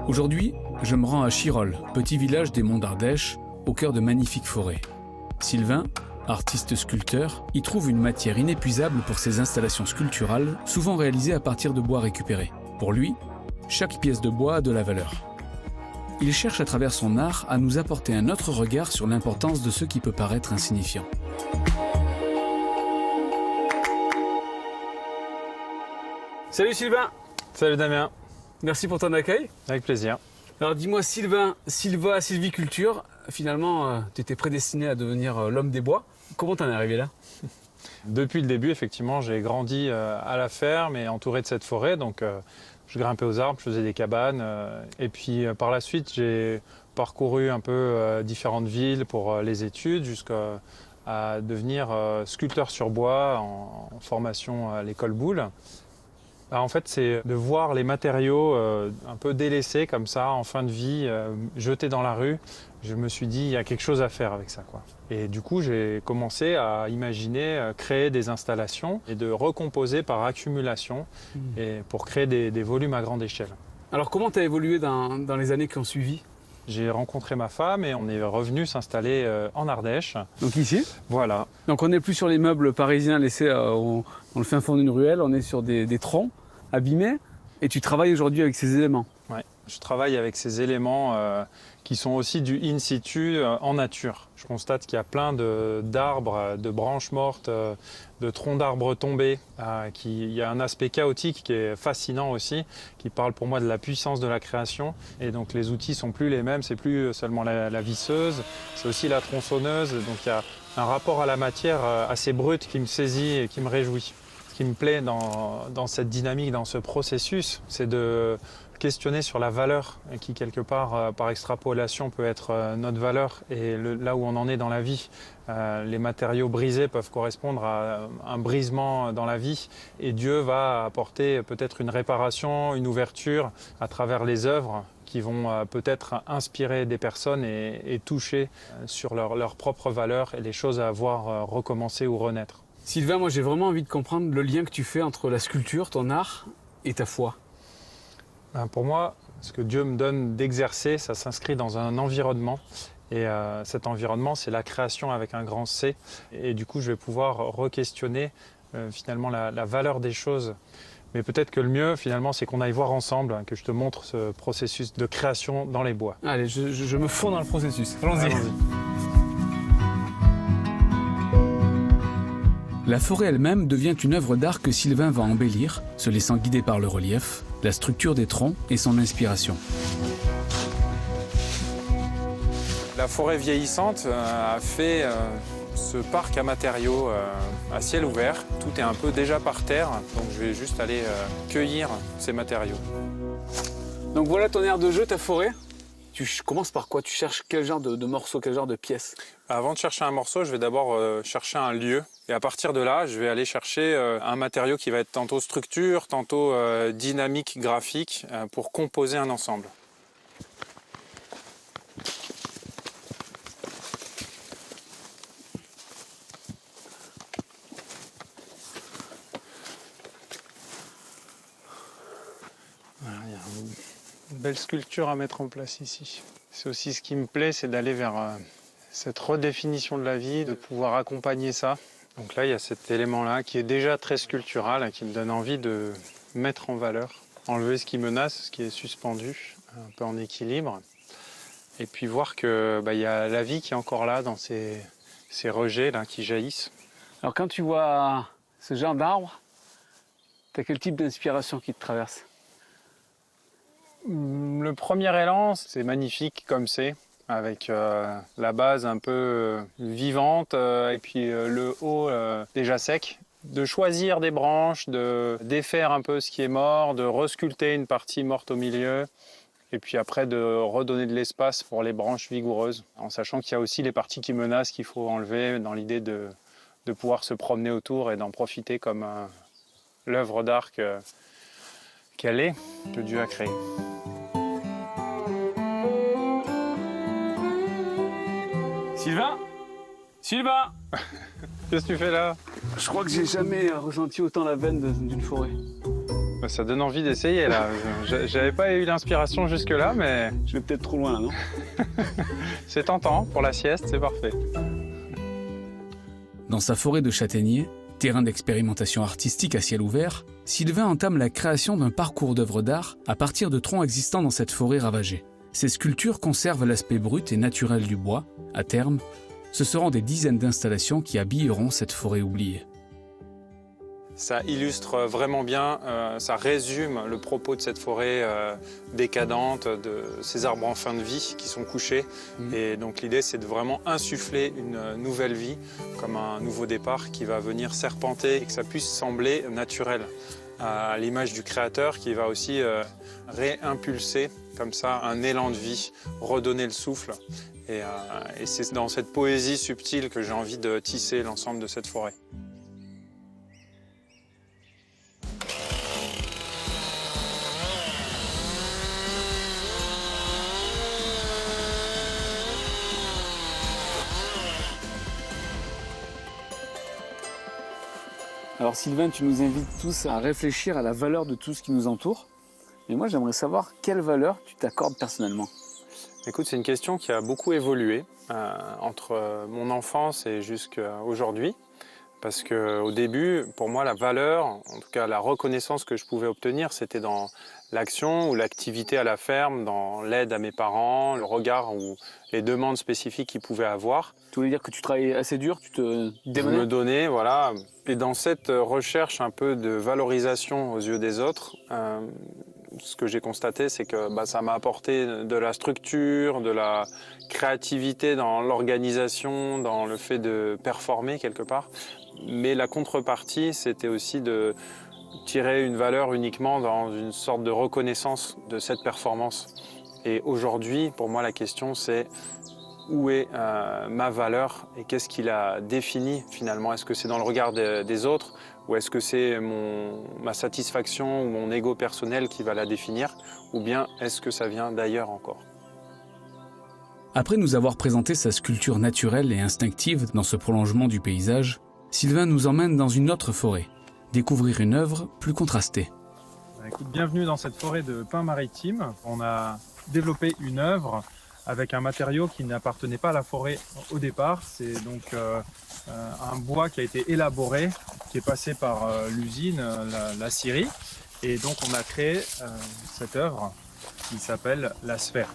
Aujourd'hui, je me rends à Chirol, petit village des monts d'Ardèche, au cœur de magnifiques forêts. Sylvain, artiste sculpteur, y trouve une matière inépuisable pour ses installations sculpturales, souvent réalisées à partir de bois récupérés. Pour lui, chaque pièce de bois a de la valeur. Il cherche à travers son art à nous apporter un autre regard sur l'importance de ce qui peut paraître insignifiant. Salut Sylvain. Salut Damien. Merci pour ton accueil. Avec plaisir. Alors dis-moi Sylvain, sylviculture, finalement tu étais prédestiné à devenir l'homme des bois. Comment t'en es arrivé là? Depuis le début, effectivement, j'ai grandi à la ferme et entouré de cette forêt. Donc je grimpais aux arbres, je faisais des cabanes. Et puis par la suite, j'ai parcouru un peu différentes villes pour les études jusqu'à devenir sculpteur sur bois en formation à l'école Boulle. Alors, en fait, c'est de voir les matériaux un peu délaissés comme ça, en fin de vie, jetés dans la rue. Je me suis dit, il y a quelque chose à faire avec ça, quoi. Et du coup, j'ai commencé à imaginer créer des installations et de recomposer par accumulation et pour créer des volumes à grande échelle. Alors comment tu as évolué dans les années qui ont suivi? J'ai rencontré ma femme et on est revenu s'installer en Ardèche. Donc ici? Voilà. Donc on n'est plus sur les meubles parisiens laissés dans le fin fond d'une ruelle, on est sur des troncs abîmés et tu travailles aujourd'hui avec ces éléments. Ouais. Je travaille avec ces éléments qui sont aussi du in situ en nature. Je constate qu'il y a plein d'arbres, de branches mortes, de troncs d'arbres tombés. Il y a un aspect chaotique qui est fascinant aussi, qui parle pour moi de la puissance de la création. Et donc les outils sont plus les mêmes, c'est plus seulement la visseuse, c'est aussi la tronçonneuse. Donc il y a un rapport à la matière assez brut qui me saisit et qui me réjouit. Ce qui me plaît dans cette dynamique, dans ce processus, c'est de questionner sur la valeur qui quelque part par extrapolation peut être notre valeur et là où on en est dans la vie. Les matériaux brisés peuvent correspondre à un brisement dans la vie et Dieu va apporter peut-être une réparation, une ouverture à travers les œuvres qui vont peut-être inspirer des personnes et toucher sur leur propre valeur et les choses à voir recommencer ou renaître. Sylvain, moi j'ai vraiment envie de comprendre le lien que tu fais entre la sculpture, ton art et ta foi. Pour moi, ce que Dieu me donne d'exercer, ça s'inscrit dans un environnement. Et cet environnement, c'est la création avec un grand C. Et du coup, je vais pouvoir re-questionner finalement la valeur des choses. Mais peut-être que le mieux, finalement, c'est qu'on aille voir ensemble, que je te montre ce processus de création dans les bois. Allez, je me fonds dans le processus. Allons-y. La forêt elle-même devient une œuvre d'art que Sylvain va embellir, se laissant guider par le relief, la structure des troncs et son inspiration. La forêt vieillissante a fait ce parc à matériaux à ciel ouvert. Tout est un peu déjà par terre, donc je vais juste aller cueillir ces matériaux. Donc voilà ton aire de jeu, ta forêt. Tu commences par quoi? Tu cherches quel genre de morceaux, quel genre de pièces? Avant de chercher un morceau, je vais d'abord chercher un lieu. Et à partir de là, je vais aller chercher un matériau qui va être tantôt structure, tantôt dynamique, graphique, pour composer un ensemble. Voilà, il y a une belle sculpture à mettre en place ici. C'est aussi ce qui me plaît, c'est d'aller vers cette redéfinition de la vie, de pouvoir accompagner ça. Donc là, il y a cet élément-là qui est déjà très sculptural, qui me donne envie de mettre en valeur, enlever ce qui menace, ce qui est suspendu, un peu en équilibre, et puis voir que y a la vie qui est encore là dans ces rejets là qui jaillissent. Alors quand tu vois ce genre d'arbre, tu as quel type d'inspiration qui te traverse? Le premier élan, c'est magnifique comme c'est, avec la base un peu vivante et puis le haut déjà sec. De choisir des branches, de défaire un peu ce qui est mort, de resculpter une partie morte au milieu et puis après de redonner de l'espace pour les branches vigoureuses, en sachant qu'il y a aussi les parties qui menacent qu'il faut enlever dans l'idée de pouvoir se promener autour et d'en profiter comme l'œuvre d'art qu'elle est, que Dieu a créée. Sylvain? Sylvain! Qu'est-ce que tu fais là? Je crois que j'ai jamais ressenti autant la veine d'une forêt. Ça donne envie d'essayer là. J'avais pas eu l'inspiration jusque-là, mais Je vais peut-être trop loin, non? c'est tentant pour la sieste, c'est parfait. Dans sa forêt de châtaigniers, terrain d'expérimentation artistique à ciel ouvert, Sylvain entame la création d'un parcours d'œuvres d'art à partir de troncs existants dans cette forêt ravagée. Ces sculptures conservent l'aspect brut et naturel du bois. À terme, ce seront des dizaines d'installations qui habilleront cette forêt oubliée. Ça illustre vraiment bien, ça résume le propos de cette forêt décadente, de ces arbres en fin de vie qui sont couchés. Et donc l'idée, c'est de vraiment insuffler une nouvelle vie, comme un nouveau départ qui va venir serpenter et que ça puisse sembler naturel, à l'image du créateur qui va aussi réimpulser comme ça un élan de vie, redonner le souffle. Et c'est dans cette poésie subtile que j'ai envie de tisser l'ensemble de cette forêt. Alors Sylvain, tu nous invites tous à réfléchir à la valeur de tout ce qui nous entoure. Et moi, j'aimerais savoir quelle valeur tu t'accordes personnellement. Écoute, c'est une question qui a beaucoup évolué entre mon enfance et jusqu'à aujourd'hui. Parce qu'au début, pour moi, la valeur, en tout cas la reconnaissance que je pouvais obtenir, c'était dans l'action ou l'activité à la ferme, dans l'aide à mes parents, le regard ou les demandes spécifiques qu'ils pouvaient avoir. Tu voulais dire que tu travaillais assez dur, tu te Je démenais? me donnais, voilà. Et dans cette recherche un peu de valorisation aux yeux des autres, ce que j'ai constaté, c'est que ça m'a apporté de la structure, de la créativité dans l'organisation, dans le fait de performer quelque part. Mais la contrepartie, c'était aussi de tirer une valeur uniquement dans une sorte de reconnaissance de cette performance. Et aujourd'hui, pour moi, la question, c'est où est ma valeur et qu'est-ce qui la définit finalement? Est-ce que c'est dans le regard des autres ou est-ce que c'est ma satisfaction ou mon ego personnel qui va la définir? Ou bien est-ce que ça vient d'ailleurs encore? Après nous avoir présenté sa sculpture naturelle et instinctive dans ce prolongement du paysage, Sylvain nous emmène dans une autre forêt, découvrir une œuvre plus contrastée. Écoute, bienvenue dans cette forêt de pins maritimes. On a développé une œuvre avec un matériau qui n'appartenait pas à la forêt au départ. C'est donc un bois qui a été élaboré, qui est passé par l'usine, la scierie. Et donc on a créé cette œuvre qui s'appelle la sphère.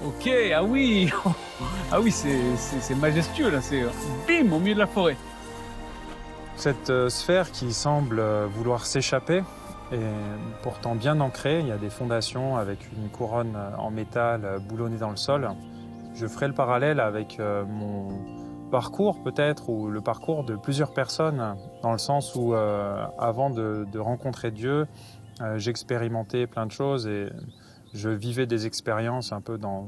Ok, ah oui, ah oui, c'est majestueux là, c'est bim au milieu de la forêt. Cette sphère qui semble vouloir s'échapper est pourtant bien ancrée. Il y a des fondations avec une couronne en métal boulonnée dans le sol. Je ferai le parallèle avec mon parcours peut-être, ou le parcours de plusieurs personnes, dans le sens où avant de rencontrer Dieu, j'expérimentais plein de choses et je vivais des expériences un peu dans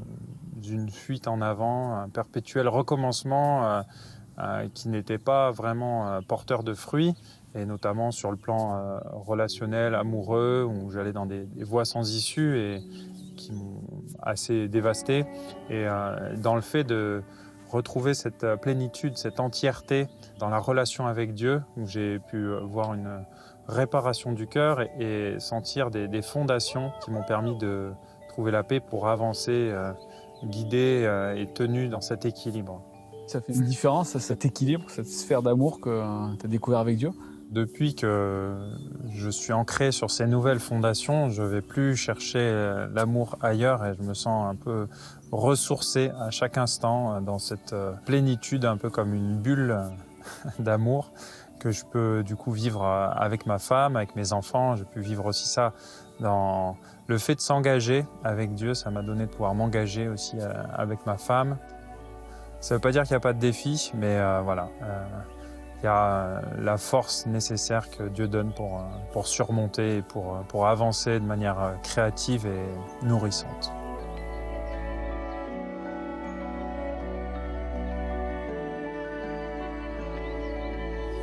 une fuite en avant, un perpétuel recommencement qui n'était pas vraiment porteur de fruits, et notamment sur le plan relationnel, amoureux, où j'allais dans des voies sans issue et qui m'ont assez dévasté. Et dans le fait de retrouver cette plénitude, cette entièreté dans la relation avec Dieu, où j'ai pu voir une réparation du cœur et sentir des fondations qui m'ont permis de trouver la paix pour avancer, guidé et tenu dans cet équilibre. Ça fait une différence, cet équilibre, cette sphère d'amour que tu as découvert avec Dieu? Depuis que je suis ancré sur ces nouvelles fondations, je ne vais plus chercher l'amour ailleurs et je me sens un peu ressourcé à chaque instant dans cette plénitude, un peu comme une bulle d'amour que je peux du coup vivre avec ma femme, avec mes enfants. J'ai pu vivre aussi ça dans le fait de s'engager avec Dieu. Ça m'a donné de pouvoir m'engager aussi avec ma femme. Ça ne veut pas dire qu'il n'y a pas de défi, mais voilà. Il y a la force nécessaire que Dieu donne pour surmonter et pour avancer de manière créative et nourrissante.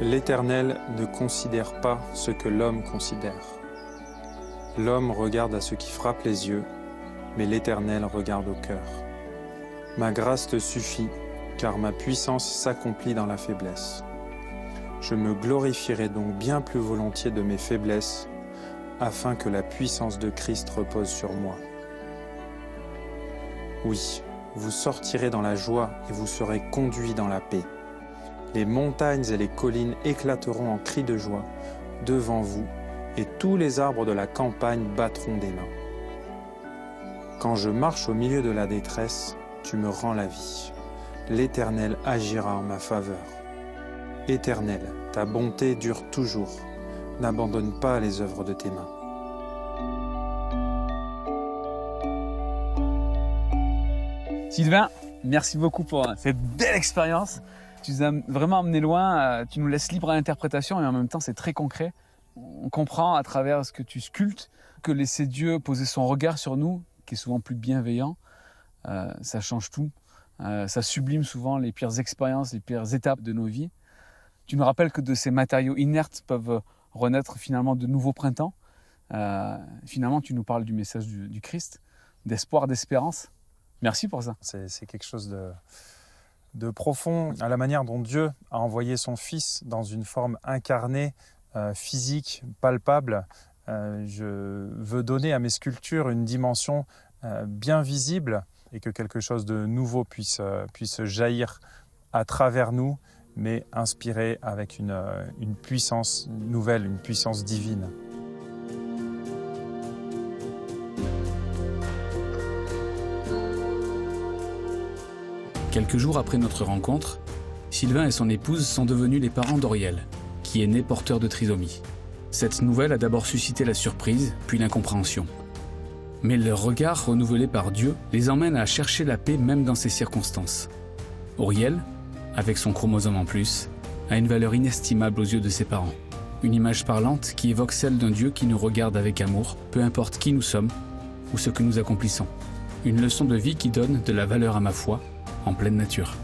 L'Éternel ne considère pas ce que l'homme considère. L'homme regarde à ce qui frappe les yeux, mais l'Éternel regarde au cœur. Ma grâce te suffit, car ma puissance s'accomplit dans la faiblesse. Je me glorifierai donc bien plus volontiers de mes faiblesses, afin que la puissance de Christ repose sur moi. Oui, vous sortirez dans la joie et vous serez conduits dans la paix. Les montagnes et les collines éclateront en cris de joie devant vous, et tous les arbres de la campagne battront des mains. Quand je marche au milieu de la détresse, tu me rends la vie. L'Éternel agira en ma faveur. Éternel, ta bonté dure toujours. N'abandonne pas les œuvres de tes mains. Sylvain, merci beaucoup pour cette belle expérience. Tu nous as vraiment emmené loin, tu nous laisses libre à l'interprétation et en même temps c'est très concret. On comprend à travers ce que tu sculptes que laisser Dieu poser son regard sur nous, qui est souvent plus bienveillant, ça change tout. Ça sublime souvent les pires expériences, les pires étapes de nos vies. Tu nous rappelles que de ces matériaux inertes peuvent renaître finalement de nouveaux printemps. Finalement, tu nous parles du message du Christ, d'espoir, d'espérance. Merci pour ça. C'est quelque chose de profond, à la manière dont Dieu a envoyé son Fils dans une forme incarnée, physique, palpable. Je veux donner à mes sculptures une dimension bien visible et que quelque chose de nouveau puisse jaillir à travers nous, mais inspiré avec une puissance nouvelle, une puissance divine. Quelques jours après notre rencontre, Sylvain et son épouse sont devenus les parents d'Auriel, qui est né porteur de trisomie. Cette nouvelle a d'abord suscité la surprise, puis l'incompréhension. Mais leur regard, renouvelé par Dieu, les emmène à chercher la paix même dans ces circonstances. Auriel, avec son chromosome en plus, a une valeur inestimable aux yeux de ses parents. Une image parlante qui évoque celle d'un Dieu qui nous regarde avec amour, peu importe qui nous sommes ou ce que nous accomplissons. Une leçon de vie qui donne de la valeur à ma foi, en pleine nature.